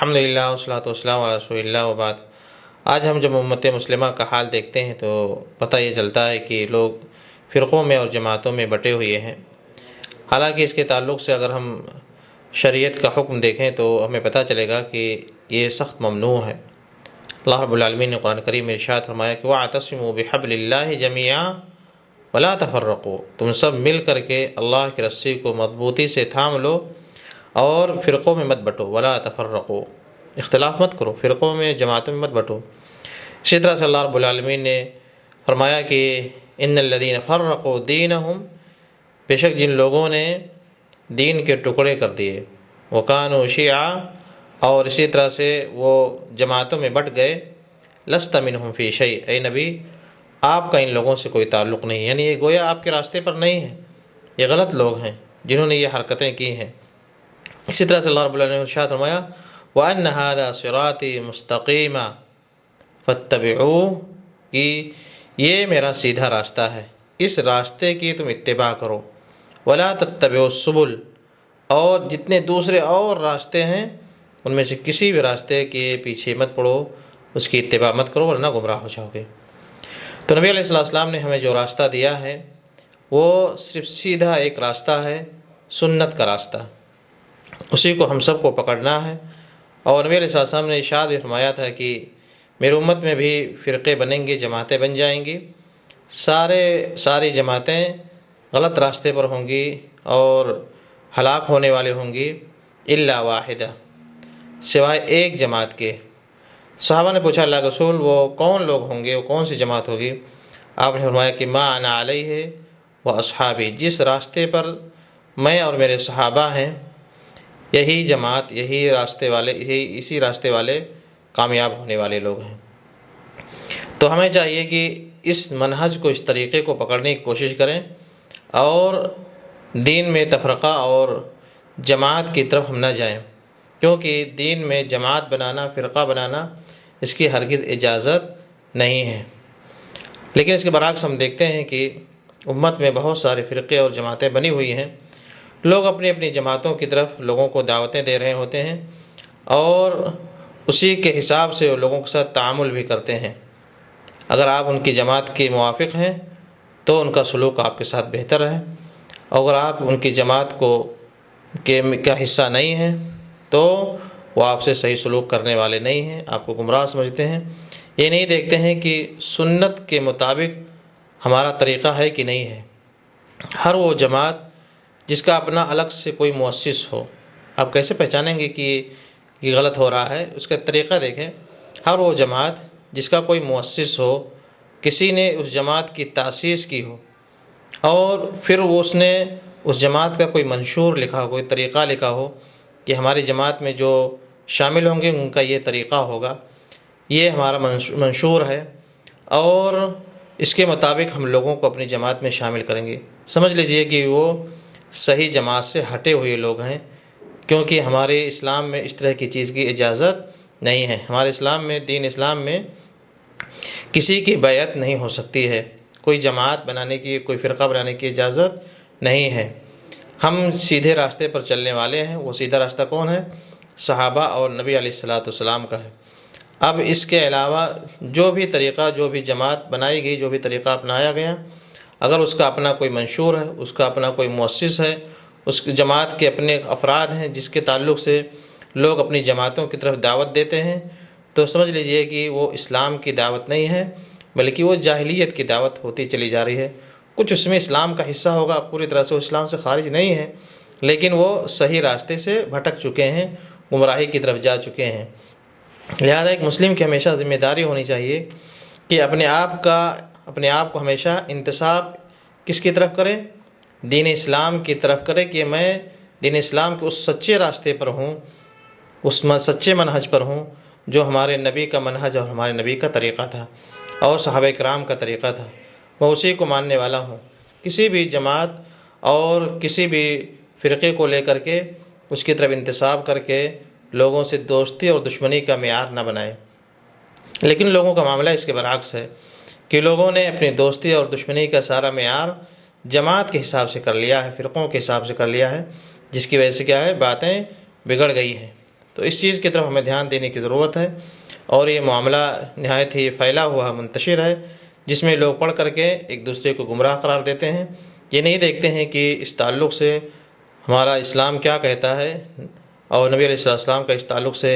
الحمدللہ والصلاۃ والسلام علی رسول اللہ وبعد۔ آج ہم جب امت مسلمہ کا حال دیکھتے ہیں تو پتہ یہ چلتا ہے کہ لوگ فرقوں میں اور جماعتوں میں بٹے ہوئے ہیں۔ حالانکہ اس کے تعلق سے اگر ہم شریعت کا حکم دیکھیں تو ہمیں پتہ چلے گا کہ یہ سخت ممنوع ہے۔ اللہ رب العالمین نے قرآن کریم میں ارشاد فرمایا کہ وَاعْتَصِمُوا بِحَبْلِ اللَّهِ جَمِيعًا وَلَا تَفَرَّقُوا، تم سب مل کر کے اللہ کی رسی کو مضبوطی سے تھام لو اور فرقوں میں مت بٹو، ولا تفرقوا، اختلاف مت کرو، فرقوں میں جماعتوں میں مت بٹو۔ اسی طرح سے اللہ رب العالمین نے فرمایا کہ ان الذین فرقوا دینہم، بے شک جن لوگوں نے دین کے ٹکڑے کر دیے، وکانوا شیعا، اور اسی طرح سے وہ جماعتوں میں بٹ گئے، لست منہم فی شیء، اے نبی آپ کا ان لوگوں سے کوئی تعلق نہیں، یعنی یہ گویا آپ کے راستے پر نہیں ہے، یہ غلط لوگ ہیں جنہوں نے یہ حرکتیں کی ہیں۔ اسی طرح سے اللہ رب العالمین نے ارشاد فرمایا وَأَنَّ هَذَا صِرَاطِي مُسْتَقِيمًا فَاتَّبِعُوهُ، کہ یہ میرا سیدھا راستہ ہے، اس راستے کی تم اتباع کرو، وَلَا تَتَّبِعُوا السُّبُلَ، اور جتنے دوسرے اور راستے ہیں ان میں سے کسی بھی راستے کے پیچھے مت پڑو، اس کی اتباع مت کرو ورنہ گمراہ ہو جاؤ گے۔ تو نبی علیہ السلام نے ہمیں جو راستہ دیا ہے وہ صرف سیدھا ایک راستہ ہے، سنت کا راستہ، اسی کو ہم سب کو پکڑنا ہے۔ اور نبی علیہ السلام نے ارشاد بھی فرمایا تھا کہ میری امت میں بھی فرقے بنیں گے، جماعتیں بن جائیں گی، ساری جماعتیں غلط راستے پر ہوں گی اور ہلاک ہونے والے ہوں گی، الا واحدہ، سوائے ایک جماعت کے۔ صحابہ نے پوچھا اللہ کے رسول وہ کون لوگ ہوں گے، وہ کون سی جماعت ہوگی؟ آپ نے فرمایا کہ ما انا علیہ و اصحابی، جس راستے پر میں اور میرے صحابہ ہیں یہی جماعت، یہی راستے والے، اسی راستے والے کامیاب ہونے والے لوگ ہیں۔ تو ہمیں چاہیے کہ اس منہج کو، اس طریقے کو پکڑنے کی کوشش کریں اور دین میں تفرقہ اور جماعت کی طرف ہم نہ جائیں، کیونکہ دین میں جماعت بنانا، فرقہ بنانا، اس کی ہرگز اجازت نہیں ہے۔ لیکن اس کے برعکس ہم دیکھتے ہیں کہ امت میں بہت سارے فرقے اور جماعتیں بنی ہوئی ہیں، لوگ اپنی اپنی جماعتوں کی طرف لوگوں کو دعوتیں دے رہے ہوتے ہیں اور اسی کے حساب سے وہ لوگوں کے ساتھ تعامل بھی کرتے ہیں۔ اگر آپ ان کی جماعت کے موافق ہیں تو ان کا سلوک آپ کے ساتھ بہتر ہے، اور اگر آپ ان کی جماعت کا حصہ نہیں ہیں تو وہ آپ سے صحیح سلوک کرنے والے نہیں ہیں، آپ کو گمراہ سمجھتے ہیں۔ یہ نہیں دیکھتے ہیں کہ سنت کے مطابق ہمارا طریقہ ہے کہ نہیں ہے۔ ہر وہ جماعت جس کا اپنا الگ سے کوئی مؤسس ہو، آپ کیسے پہچانیں گے کہ یہ غلط ہو رہا ہے؟ اس کا طریقہ دیکھیں۔ ہر وہ جماعت جس کا کوئی مؤسس ہو، کسی نے اس جماعت کی تاسیس کی ہو اور پھر اس نے اس جماعت کا کوئی منشور لکھا ہو، کوئی طریقہ لکھا ہو کہ ہماری جماعت میں جو شامل ہوں گے ان کا یہ طریقہ ہوگا، یہ ہمارا منشور ہے اور اس کے مطابق ہم لوگوں کو اپنی جماعت میں شامل کریں گے، سمجھ لیجئے کہ وہ صحیح جماعت سے ہٹے ہوئے لوگ ہیں، کیونکہ ہمارے اسلام میں اس طرح کی چیز کی اجازت نہیں ہے۔ ہمارے اسلام میں، دین اسلام میں کسی کی بیعت نہیں ہو سکتی ہے، کوئی جماعت بنانے کی، کوئی فرقہ بنانے کی اجازت نہیں ہے۔ ہم سیدھے راستے پر چلنے والے ہیں، وہ سیدھا راستہ کون ہے؟ صحابہ اور نبی علیہ السلام کا ہے۔ اب اس کے علاوہ جو بھی طریقہ، جو بھی جماعت بنائی گئی، جو بھی طریقہ اپنایا گیا، اگر اس کا اپنا کوئی منشور ہے، اس کا اپنا کوئی مؤسس ہے، اس جماعت کے اپنے افراد ہیں جس کے تعلق سے لوگ اپنی جماعتوں کی طرف دعوت دیتے ہیں، تو سمجھ لیجئے کہ وہ اسلام کی دعوت نہیں ہے بلکہ وہ جاہلیت کی دعوت ہوتی چلی جا رہی ہے۔ کچھ اس میں اسلام کا حصہ ہوگا، پوری طرح سے وہ اسلام سے خارج نہیں ہے، لیکن وہ صحیح راستے سے بھٹک چکے ہیں، گمراہی کی طرف جا چکے ہیں۔ لہذا ایک مسلم کی ہمیشہ ذمہ داری ہونی چاہیے کہ اپنے آپ کو ہمیشہ انتساب کس کی طرف کرے؟ دین اسلام کی طرف کرے، کہ میں دین اسلام کے اس سچے راستے پر ہوں، اس سچے منہج پر ہوں جو ہمارے نبی کا منہج اور ہمارے نبی کا طریقہ تھا اور صحابہ کرام کا طریقہ تھا، میں اسی کو ماننے والا ہوں۔ کسی بھی جماعت اور کسی بھی فرقے کو لے کر کے اس کی طرف انتساب کر کے لوگوں سے دوستی اور دشمنی کا معیار نہ بنائے۔ لیکن لوگوں کا معاملہ اس کے برعکس ہے کہ لوگوں نے اپنی دوستی اور دشمنی کا سارا معیار جماعت کے حساب سے کر لیا ہے، فرقوں کے حساب سے کر لیا ہے، جس کی وجہ سے کیا ہے، باتیں بگڑ گئی ہیں۔ تو اس چیز کی طرف ہمیں دھیان دینے کی ضرورت ہے، اور یہ معاملہ نہایت ہی پھیلا ہوا منتشر ہے، جس میں لوگ پڑھ کر کے ایک دوسرے کو گمراہ قرار دیتے ہیں۔ یہ نہیں دیکھتے ہیں کہ اس تعلق سے ہمارا اسلام کیا کہتا ہے، اور نبی علیہ السلام کا اس تعلق سے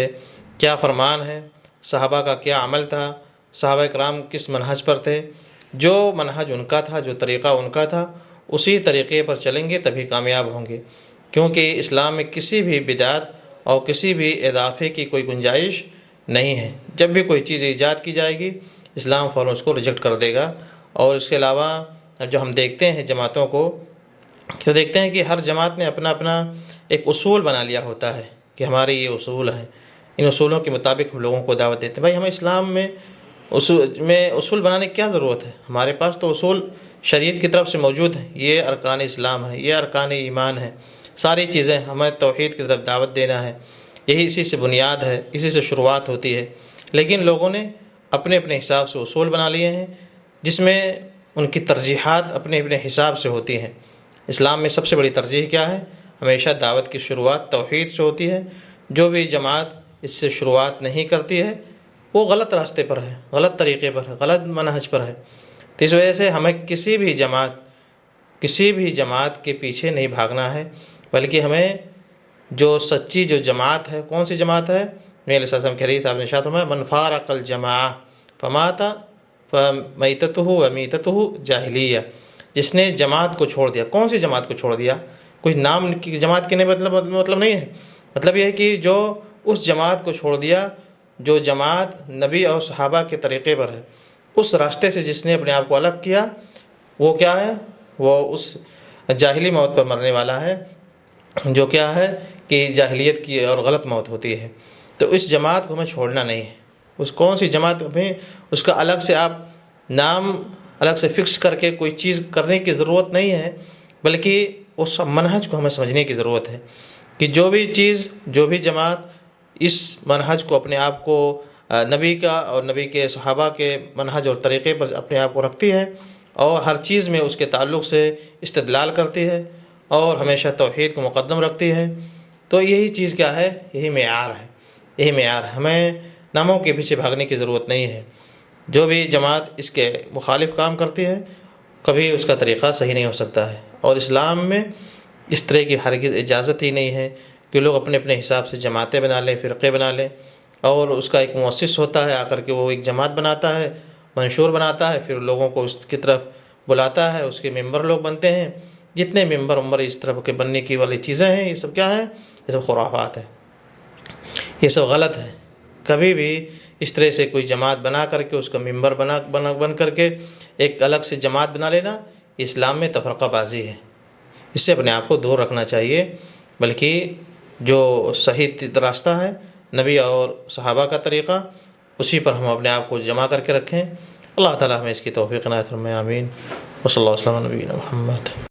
کیا فرمان ہے، صحابہ کا کیا عمل تھا، صحابہ کرام کس منہج پر تھے۔ جو منہج ان کا تھا، جو طریقہ ان کا تھا، اسی طریقے پر چلیں گے تبھی کامیاب ہوں گے، کیونکہ اسلام میں کسی بھی بدعت اور کسی بھی اضافے کی کوئی گنجائش نہیں ہے۔ جب بھی کوئی چیز ایجاد کی جائے گی، اسلام فوراً اس کو ریجیکٹ کر دے گا۔ اور اس کے علاوہ جو ہم دیکھتے ہیں جماعتوں کو، تو دیکھتے ہیں کہ ہر جماعت نے اپنا اپنا ایک اصول بنا لیا ہوتا ہے کہ ہمارے یہ اصول ہیں، ان اصولوں کے مطابق ہم لوگوں کو دعوت دیتے ہیں۔ بھائی، ہمیں اسلام میں اصول بنانے کی کیا ضرورت ہے؟ ہمارے پاس تو اصول شریعت کی طرف سے موجود ہیں، یہ ارکان اسلام ہے، یہ ارکان ایمان ہے، ساری چیزیں ہمیں توحید کی طرف دعوت دینا ہے، یہی اسی سے بنیاد ہے، اسی سے شروعات ہوتی ہے۔ لیکن لوگوں نے اپنے اپنے حساب سے اصول بنا لیے ہیں، جس میں ان کی ترجیحات اپنے اپنے حساب سے ہوتی ہیں۔ اسلام میں سب سے بڑی ترجیح کیا ہے؟ ہمیشہ دعوت کی شروعات توحید سے ہوتی ہے۔ جو بھی جماعت اس سے شروعات نہیں کرتی ہے، وہ غلط راستے پر ہے، غلط طریقے پر ہے، غلط منہج پر ہے۔ تو اس وجہ سے ہمیں کسی بھی جماعت کے پیچھے نہیں بھاگنا ہے، بلکہ ہمیں جو سچی جو جماعت ہے، کون سی جماعت ہے؟ نبی علیہ السلام کی حدیث آپ نے ارشاد فرمایا، من فارق الجماعہ فمات فمیتتہ ومیتتہ جاہلیہ۔ جس نے جماعت کو چھوڑ دیا، کون سی جماعت کو چھوڑ دیا؟ کوئی نام کی جماعت کے مطلب نہیں ہے، مطلب یہ ہے کہ جو اس جماعت کو چھوڑ دیا جو جماعت نبی اور صحابہ کے طریقے پر ہے، اس راستے سے جس نے اپنے آپ کو الگ کیا، وہ کیا ہے؟ وہ اس جاہلی موت پر مرنے والا ہے، جو کیا ہے کہ جاہلیت کی اور غلط موت ہوتی ہے۔ تو اس جماعت کو ہمیں چھوڑنا نہیں ہے۔ اس کون سی جماعت میں اس کا الگ سے آپ نام الگ سے فکس کر کے کوئی چیز کرنے کی ضرورت نہیں ہے، بلکہ اس منہج کو ہمیں سمجھنے کی ضرورت ہے کہ جو بھی چیز، جو بھی جماعت اس منہج کو اپنے آپ کو نبی کا اور نبی کے صحابہ کے منہج اور طریقے پر اپنے آپ کو رکھتی ہے، اور ہر چیز میں اس کے تعلق سے استدلال کرتی ہے، اور ہمیشہ توحید کو مقدم رکھتی ہے، تو یہی چیز کیا ہے؟ یہی معیار ہے، یہی معیار ہے۔ ہمیں ناموں کے پیچھے بھاگنے کی ضرورت نہیں ہے۔ جو بھی جماعت اس کے مخالف کام کرتی ہے، کبھی اس کا طریقہ صحیح نہیں ہو سکتا ہے، اور اسلام میں اس طرح کی ہرگز اجازت ہی نہیں ہے کہ لوگ اپنے اپنے حساب سے جماعتیں بنا لیں، فرقے بنا لیں، اور اس کا ایک مؤسس ہوتا ہے، آ کر کے وہ ایک جماعت بناتا ہے، منشور بناتا ہے، پھر لوگوں کو اس کی طرف بلاتا ہے، اس کے ممبر لوگ بنتے ہیں۔ جتنے ممبر اس طرح کے بننے کی والی چیزیں ہیں، یہ سب کیا ہیں؟ یہ سب خرافات ہیں، یہ سب غلط ہے۔ کبھی بھی اس طرح سے کوئی جماعت بنا کر کے اس کا ممبر بن کر کے ایک الگ سے جماعت بنا لینا، اسلام میں تفرقہ بازی ہے۔ اس سے اپنے آپ کو دور رکھنا چاہیے، بلکہ جو صحیح راستہ ہے نبی اور صحابہ کا طریقہ، اسی پر ہم اپنے آپ کو جمع کر کے رکھیں۔ اللہ تعالیٰ ہمیں اس کی توفیق عنایت فرمائے، آمین۔ وصلی اللہ وسلم علی نبینا محمد۔